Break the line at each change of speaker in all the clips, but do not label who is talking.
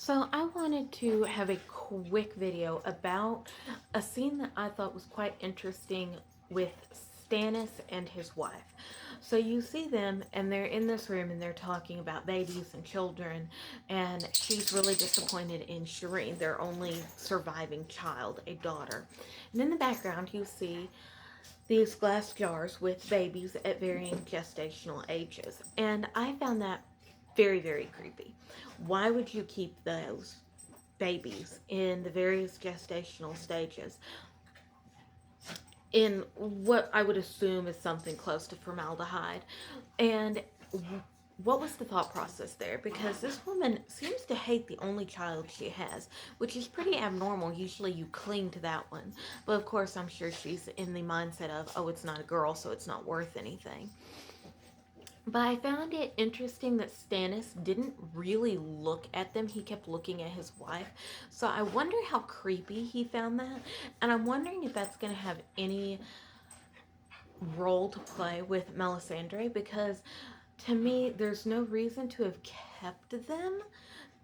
So I wanted to have a quick video about a scene that I thought was quite interesting with Stannis and his wife. So you see them and they're in this room and they're talking about babies and children, and she's really disappointed in Shireen, their only surviving child, a daughter. And in the background you see these glass jars with babies at varying gestational ages. And I found that very, very creepy. Why would you keep those babies in the various gestational stages in what I would assume is something close to formaldehyde? And what was the thought process there? Because this woman seems to hate the only child she has, which is pretty abnormal. Usually you cling to that one. But of course, I'm sure she's in the mindset of, oh, it's not a girl, so it's not worth anything. But I found it interesting that Stannis didn't really look at them. He kept looking at his wife. So I wonder how creepy he found that. And I'm wondering if that's going to have any role to play with Melisandre, because to me, there's no reason to have kept them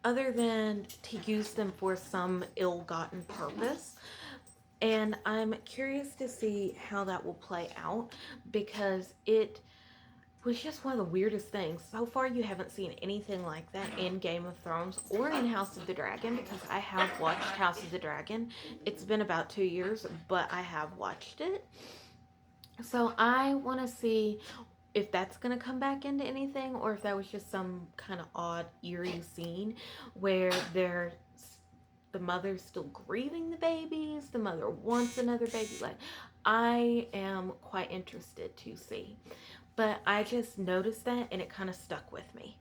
other than to use them for some ill-gotten purpose. And I'm curious to see how that will play out, because it was just one of the weirdest things. So far, you haven't seen anything like that in Game of Thrones or in House of the Dragon, because I have watched House of the Dragon. It's been about 2 years, but I have watched it. So I want to see if that's going to come back into anything, or if that was just some kind of odd, eerie scene where the mother's still grieving the babies, the mother wants another baby. Like, I am quite interested to see. But I just noticed that and it kind of stuck with me.